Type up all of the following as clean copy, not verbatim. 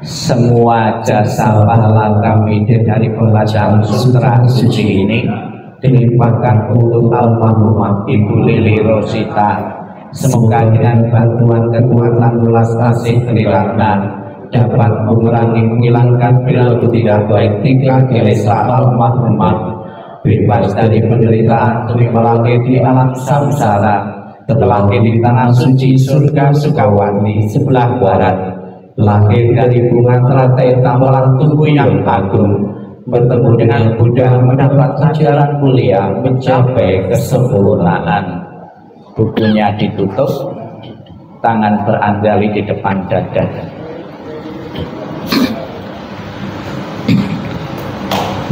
Semua jasa pahala kami dari pembacaan sutra suci ini dilimpahkan untuk almarhumah Ibu Lili Rosita. Semoga dengan bantuan kekuatan welas asih Tritangga dapat mengurangi menghilangkan perilaku tidak baik tingkah kilesa almarhumah, bebas dari penderitaan terima lahir di alam samsara, terlahir di tanah suci surga Sukawati sebelah barat, lahir dari bunga teratai tamalan tubuh yang agung, bertemu dengan Buddha mendapat ajaran mulia mencapai kesempurnaan. Bukunya ditutup, tangan beranjali di depan dada.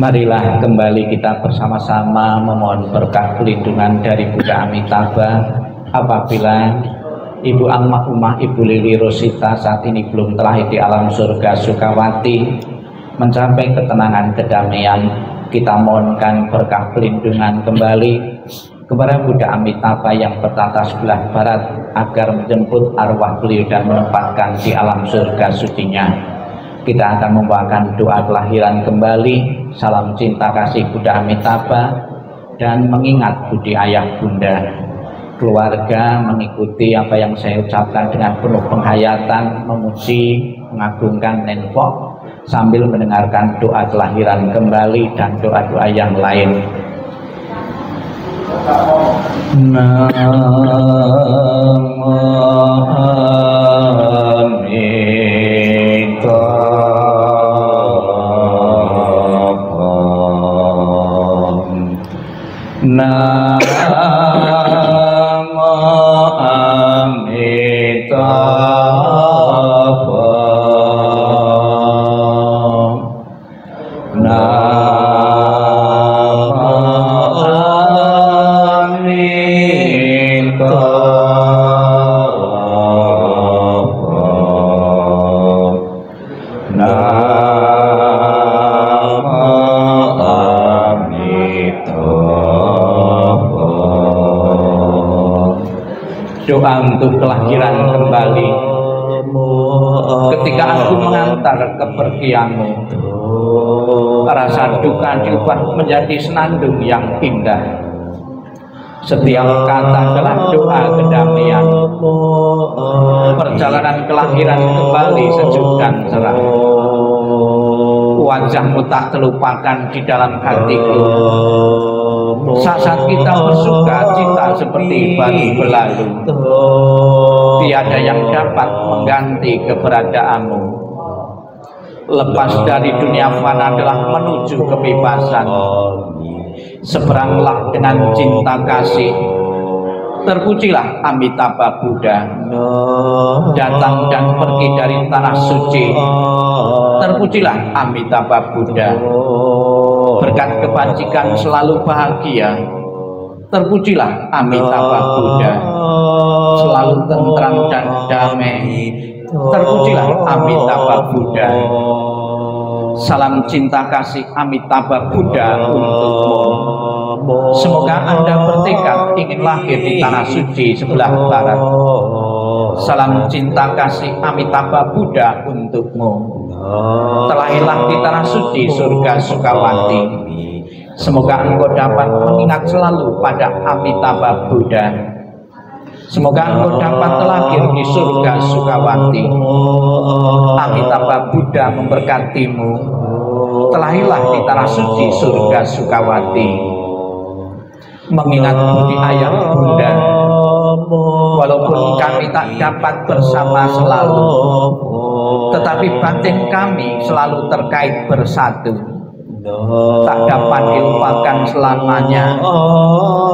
Marilah kembali kita bersama-sama memohon berkah pelindungan dari Buddha Amitabha. Apabila Ibu Almarhumah Ibu Lili Rosita saat ini belum terlahir di alam surga Sukawati, mencapai ketenangan kedamaian, kita mohonkan berkah pelindungan kembali kepada Buddha Amitabha yang bertata sebelah barat agar menjemput arwah beliau dan menempatkan di alam surga sucinya. Kita akan membawakan doa kelahiran kembali, salam cinta kasih Buddha Amitabha, dan mengingat budi ayah bunda. Keluarga mengikuti apa yang saya ucapkan dengan penuh penghayatan, memuji, mengagungkan Nenpok sambil mendengarkan doa kelahiran kembali dan doa-doa yang lain. Namo doa untuk kelahiran kembali. Ketika aku mengantar kepergianmu, rasa duka diubah menjadi senandung yang indah. Setiap kata adalah doa kedamaian. Perjalanan kelahiran kembali sejuk dan cerah. Wajahmu tak terlupakan di dalam hatiku. Saat kita bersuka cita seperti baru berlalu, tiada yang dapat mengganti keberadaanmu. Lepas dari dunia fana adalah menuju kebebasan. Seberanglah dengan cinta kasih. Terpujilah Amitabha Buddha, datang dan pergi dari tanah suci. Terpujilah Amitabha Buddha, berkat kebajikan selalu bahagia. Terpujilah Amitabha Buddha, selalu tentram dan damai. Terpujilah Amitabha Buddha. Salam cinta kasih Amitabha Buddha untukmu. Semoga Anda bertekad ingin lahir di tanah suci sebelah barat. Salam cinta kasih Amitabha Buddha untukmu. Terlahirlah di tanah suci surga Sukawati. Semoga engkau dapat mengingat selalu pada Amitabha Buddha. Semoga engkau dapat terlahir di surga Sukawati. Amitabha Buddha memberkatimu. Terlahirlah di tanah suci surga Sukawati. Mengingat budi ayah bunda, walaupun kami tak dapat bersama selalu, tetapi batin kami selalu terkait bersatu. Tak dapat dilupakan selamanya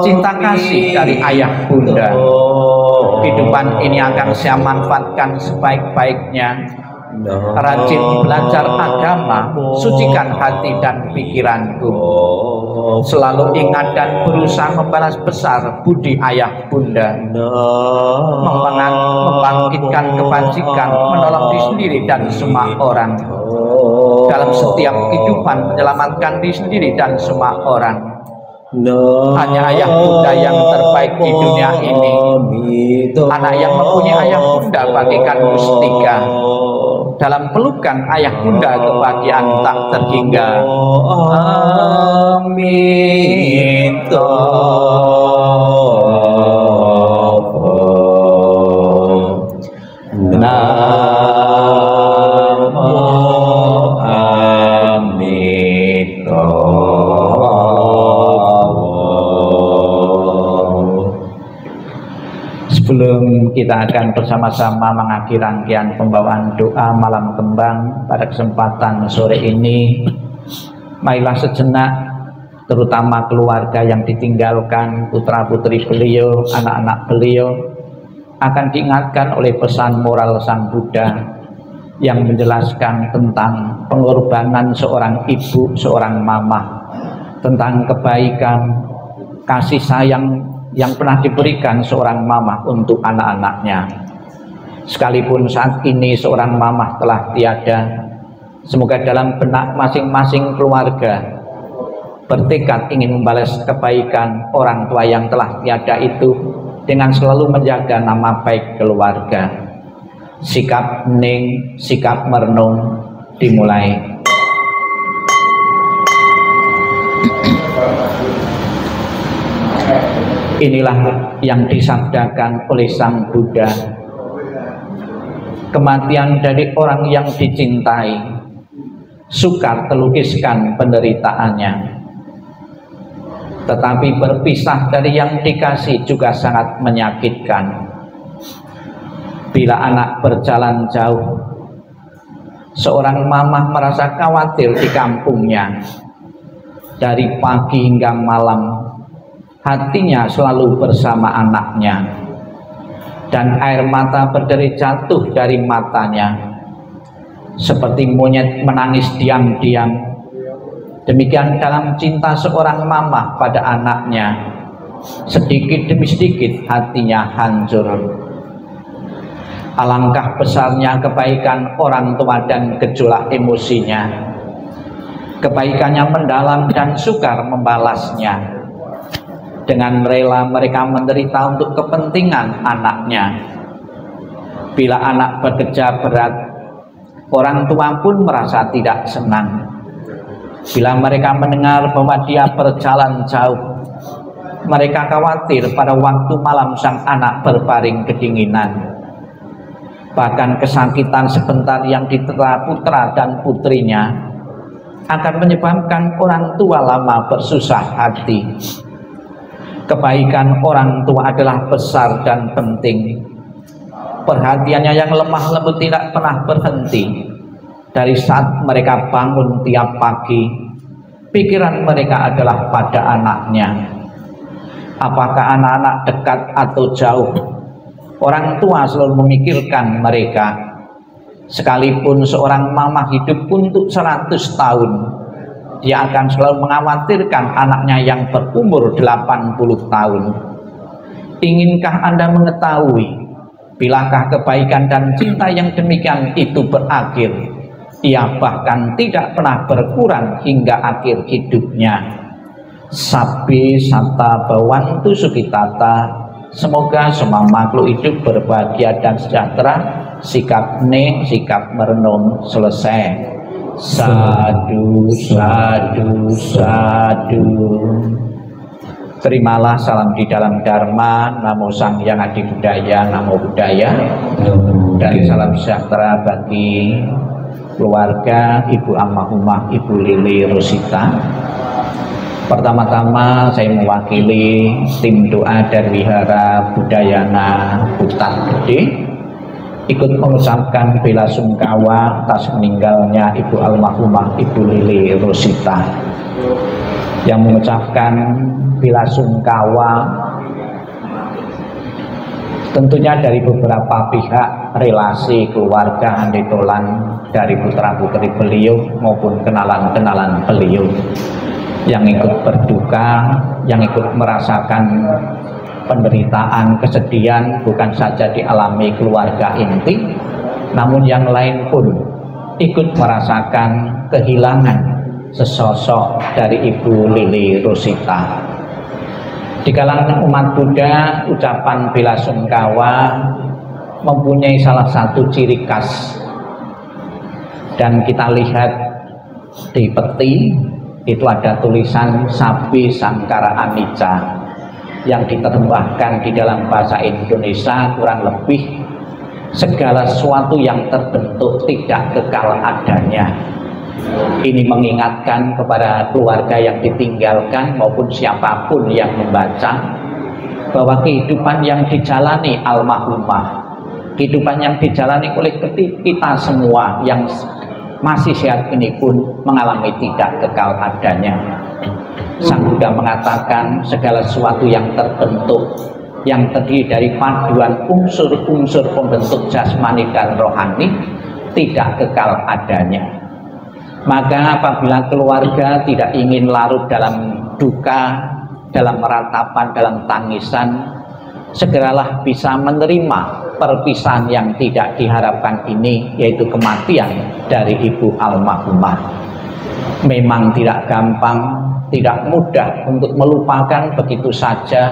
cinta kasih dari ayah bunda. Kehidupan ini akan saya manfaatkan sebaik-baiknya. Rajin belajar agama, sucikan hati dan pikiranku. Selalu ingat dan berusaha membalas besar budi ayah bunda. Membangkitkan kebajikan, menolong diri sendiri dan semua orang. Dalam setiap kehidupan menyelamatkan diri sendiri dan semua orang. Hanya ayah bunda yang terbaik di dunia ini. Anak yang mempunyai ayah bunda bagikan mustika. dalam pelukan ayah bunda kebahagiaan tak terhingga. Amin. Sebelum kita akan bersama-sama mengakhiri rangkaian pembawaan doa malam kembang pada kesempatan sore ini, marilah sejenak terutama keluarga yang ditinggalkan, putra-putri beliau, anak-anak beliau akan diingatkan oleh pesan moral Sang Buddha yang menjelaskan tentang pengorbanan seorang ibu, seorang mama, tentang kebaikan, kasih sayang yang pernah diberikan seorang mama untuk anak-anaknya. Sekalipun saat ini seorang mama telah tiada, semoga dalam benak masing-masing keluarga bertekad ingin membalas kebaikan orang tua yang telah tiada itu dengan selalu menjaga nama baik keluarga. Sikap hening, sikap merenung dimulai. Inilah yang disabdakan oleh Sang Buddha. Kematian dari orang yang dicintai sukar terlukiskan penderitaannya, tetapi berpisah dari yang dikasih juga sangat menyakitkan. Bila anak berjalan jauh, seorang mamah merasa khawatir di kampungnya. Dari pagi hingga malam hatinya selalu bersama anaknya, dan air mata berderi jatuh dari matanya seperti monyet menangis diam-diam. Demikian dalam cinta seorang mama pada anaknya, sedikit demi sedikit hatinya hancur. Alangkah besarnya kebaikan orang tua dan gejolak emosinya. Kebaikannya mendalam dan sukar membalasnya. Dengan rela mereka menderita untuk kepentingan anaknya. Bila anak bekerja berat, orang tua pun merasa tidak senang. Bila mereka mendengar bahwa dia berjalan jauh, mereka khawatir pada waktu malam sang anak berbaring kedinginan. Bahkan kesakitan sebentar yang diterima putra dan putrinya akan menyebabkan orang tua lama bersusah hati. Kebaikan orang tua adalah besar dan penting. Perhatiannya yang lemah lembut tidak pernah berhenti. Dari saat mereka bangun tiap pagi, pikiran mereka adalah pada anaknya. Apakah anak-anak dekat atau jauh, orang tua selalu memikirkan mereka. Sekalipun seorang mama hidup untuk 100 tahun, dia akan selalu mengkhawatirkan anaknya yang berumur 80 tahun. Inginkah Anda mengetahui, bilakah kebaikan dan cinta yang demikian itu berakhir? Ia bahkan tidak pernah berkurang hingga akhir hidupnya. Sabbi satta bhavantu sukhitata. Semoga semua makhluk hidup berbahagia dan sejahtera. Sikap hening, sikap merenung selesai. Sadu, sadu, sadu. Terimalah salam di dalam Dharma. Namo Sang Hyang Adi Budaya, Namo Buddhaya. Dan salam sejahtera bagi keluarga Ibu Almarhumah Ibu Lili Rosita. Pertama-tama saya mewakili tim doa dari Wihara Budayana Hutan Gede ikut mengucapkan bela sungkawa atas meninggalnya Ibu Almarhumah Ibu Lili Rosita, yang mengucapkan bela sungkawa tentunya dari beberapa pihak, relasi keluarga handetolan dari putra putri beliau maupun kenalan-kenalan beliau yang ikut berduka, yang ikut merasakan penderitaan, kesedihan bukan saja dialami keluarga inti, namun yang lain pun ikut merasakan kehilangan sesosok dari Ibu Lili Rosita. Di kalangan umat Buddha, ucapan bela sungkawa mempunyai salah satu ciri khas, Dan kita lihat di peti itu ada tulisan Sabi Sangkara Anicca yang diterjemahkan di dalam bahasa Indonesia kurang lebih segala sesuatu yang terbentuk tidak kekal adanya. Ini mengingatkan kepada keluarga yang ditinggalkan maupun siapapun yang membaca bahwa kehidupan yang dijalani almarhumah, kehidupan yang dijalani oleh kita semua yang masih sehat ini pun mengalami tidak kekal adanya. Sang Buddha mengatakan segala sesuatu yang terbentuk, yang terdiri dari paduan unsur-unsur pembentuk jasmani dan rohani tidak kekal adanya. Maka apabila keluarga tidak ingin larut dalam duka, dalam meratapan, dalam tangisan, segeralah bisa menerima perpisahan yang tidak diharapkan ini, yaitu kematian dari ibu almarhumah. Memang tidak gampang, tidak mudah untuk melupakan begitu saja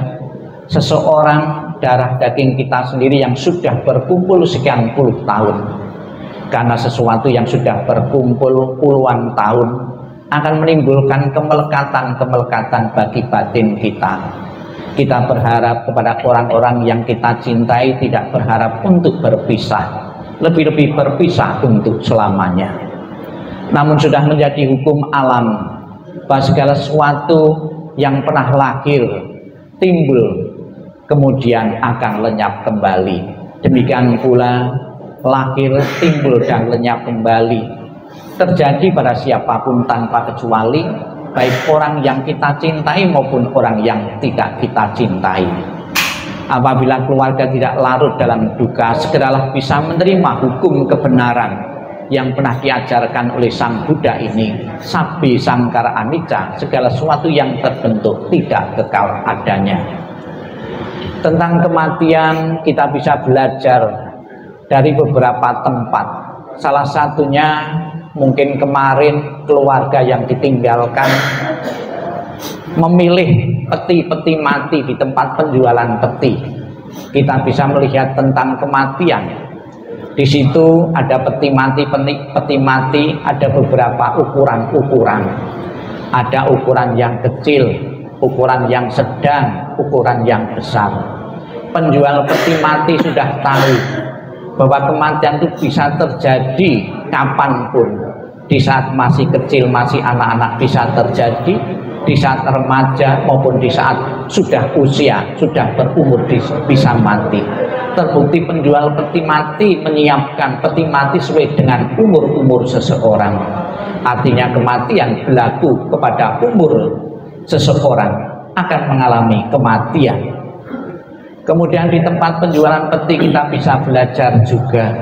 seseorang darah daging kita sendiri yang sudah berkumpul sekian puluh tahun. Karena sesuatu yang sudah berkumpul puluhan tahun akan menimbulkan kemelekatan-kemelekatan bagi batin kita. Kita berharap kepada orang-orang yang kita cintai, tidak berharap untuk berpisah, lebih-lebih berpisah untuk selamanya. Namun sudah menjadi hukum alam bahwa segala sesuatu yang pernah lahir, timbul, kemudian akan lenyap kembali. Demikian pula lahir, timbul, dan lenyap kembali terjadi pada siapapun tanpa kecuali, baik orang yang kita cintai maupun orang yang tidak kita cintai. Apabila keluarga tidak larut dalam duka, segeralah bisa menerima hukum kebenaran yang pernah diajarkan oleh Sang Buddha ini, Sabi Sangkara Anicca, segala sesuatu yang terbentuk tidak kekal adanya. Tentang kematian kita bisa belajar dari beberapa tempat. Salah satunya mungkin kemarin keluarga yang ditinggalkan memilih peti-peti mati di tempat penjualan peti. Kita bisa melihat tentang kematian. Di situ ada peti mati ada beberapa ukuran-ukuran. Ada ukuran yang kecil, ukuran yang sedang, ukuran yang besar. Penjual peti mati sudah tahu bahwa kematian itu bisa terjadi kapanpun. Di saat masih kecil, masih anak-anak bisa terjadi, di saat remaja maupun di saat sudah usia, sudah berumur bisa mati. Terbukti penjual peti mati menyiapkan peti mati sesuai dengan umur-umur seseorang. Artinya kematian berlaku kepada umur seseorang akan mengalami kematian. Kemudian di tempat penjualan peti kita bisa belajar juga.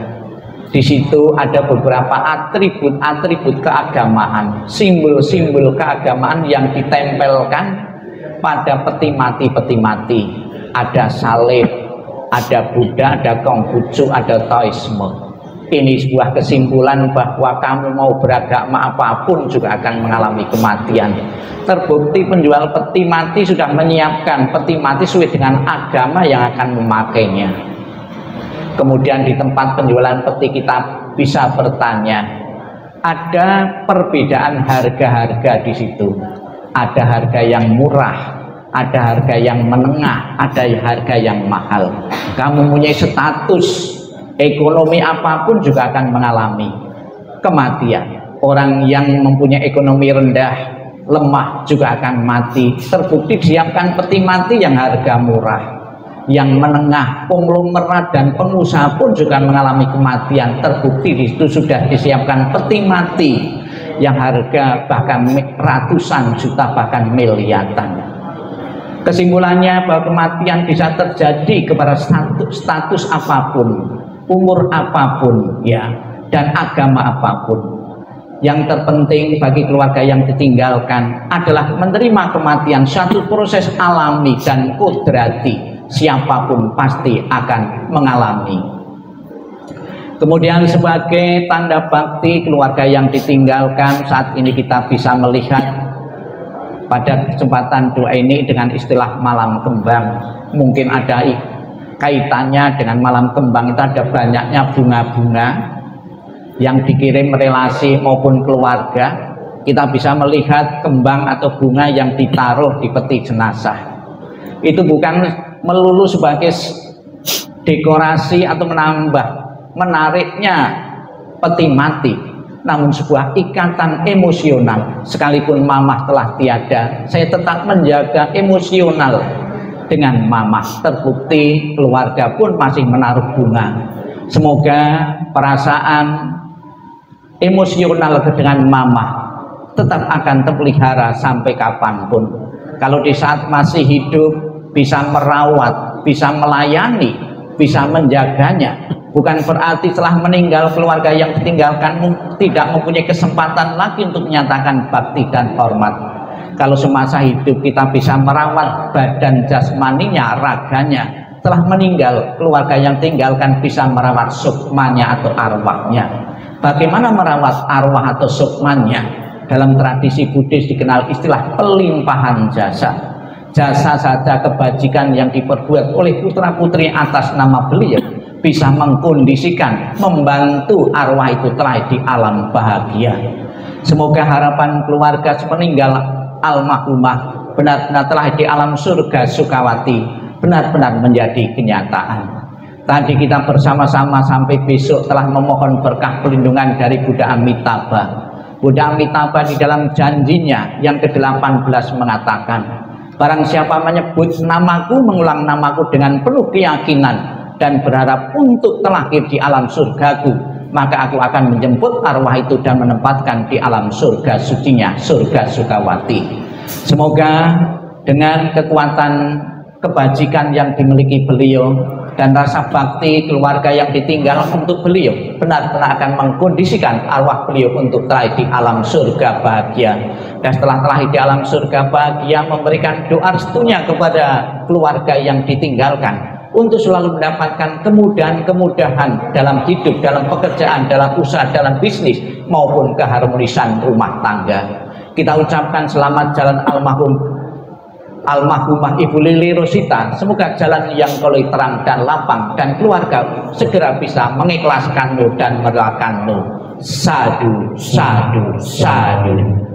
Di situ ada beberapa atribut-atribut keagamaan, simbol-simbol keagamaan yang ditempelkan pada peti mati. Ada salib, ada Buddha, ada Konghucu, ada Taoisme. Ini sebuah kesimpulan bahwa kamu mau beragama apapun juga akan mengalami kematian. Terbukti penjual peti mati sudah menyiapkan peti mati sesuai dengan agama yang akan memakainya. Kemudian di tempat penjualan peti kita bisa bertanya, ada perbedaan harga-harga di situ. Ada harga yang murah, ada harga yang menengah, ada harga yang mahal. Kamu punya status ekonomi apapun juga akan mengalami kematian. Orang yang mempunyai ekonomi rendah, lemah juga akan mati. Terbukti disiapkan peti mati yang harga murah, yang menengah, konglomerat dan pengusaha pun juga mengalami kematian. Terbukti di situ sudah disiapkan peti mati yang harga bahkan ratusan juta, bahkan miliaran. Kesimpulannya bahwa kematian bisa terjadi kepada status apapun, umur apapun, ya, dan agama apapun. Yang terpenting bagi keluarga yang ditinggalkan adalah menerima kematian, satu proses alami dan kudrati. Siapapun pasti akan mengalami. Kemudian sebagai tanda bakti keluarga yang ditinggalkan, saat ini kita bisa melihat pada kesempatan doa ini dengan istilah malam kembang. Mungkin ada kaitannya dengan malam kembang, itu ada banyaknya bunga-bunga. yang dikirim relasi maupun keluarga, kita bisa melihat kembang atau bunga yang ditaruh di peti jenazah. Itu bukan melulu sebagai dekorasi atau menambah menariknya peti mati, namun sebuah ikatan emosional. Sekalipun mamah telah tiada, saya tetap menjaga emosional dengan mamah. Terbukti keluarga pun masih menaruh bunga. Semoga perasaan emosional dengan mamah tetap akan terpelihara sampai kapanpun. Kalau di saat masih hidup bisa merawat, bisa melayani, bisa menjaganya, bukan berarti setelah meninggal keluarga yang ditinggalkan tidak mempunyai kesempatan lagi untuk menyatakan bakti dan hormat. Kalau semasa hidup kita bisa merawat badan jasmaninya, raganya, setelah meninggal keluarga yang tinggalkan bisa merawat sukmanya atau arwahnya. Bagaimana merawat arwah atau sukmanya? Dalam tradisi Buddhis dikenal istilah pelimpahan jasa. Jasa saja kebajikan yang diperbuat oleh putra-putri atas nama beliau bisa mengkondisikan, membantu arwah itu telah di alam bahagia. Semoga harapan keluarga sepeninggal almarhumah benar-benar telah di alam surga Sukawati benar-benar menjadi kenyataan. Tadi kita bersama-sama sampai besok telah memohon berkah pelindungan dari Buddha Amitabha. Buddha Amitabha di dalam janjinya yang ke-18 mengatakan, barang siapa menyebut namaku, mengulang namaku dengan penuh keyakinan dan berharap untuk terlahir di alam surgaku, maka aku akan menjemput arwah itu dan menempatkan di alam surga sucinya, surga Sukawati. Semoga dengan kekuatan kebajikan yang dimiliki beliau dan rasa bakti keluarga yang ditinggal untuk beliau benar-benar akan mengkondisikan arwah beliau untuk terlahir di alam surga bahagia. Dan setelah terlahir di alam surga bahagia, memberikan doa restunya kepada keluarga yang ditinggalkan untuk selalu mendapatkan kemudahan-kemudahan dalam hidup, dalam pekerjaan, dalam usaha, dalam bisnis maupun keharmonisan rumah tangga. Kita ucapkan selamat jalan almarhumah Ibu Lili Rosita. Semoga jalan yang koloi terang dan lapang dan keluarga segera bisa mengikhlaskanmu dan merelakanmu. Sadu, sadu, sadu.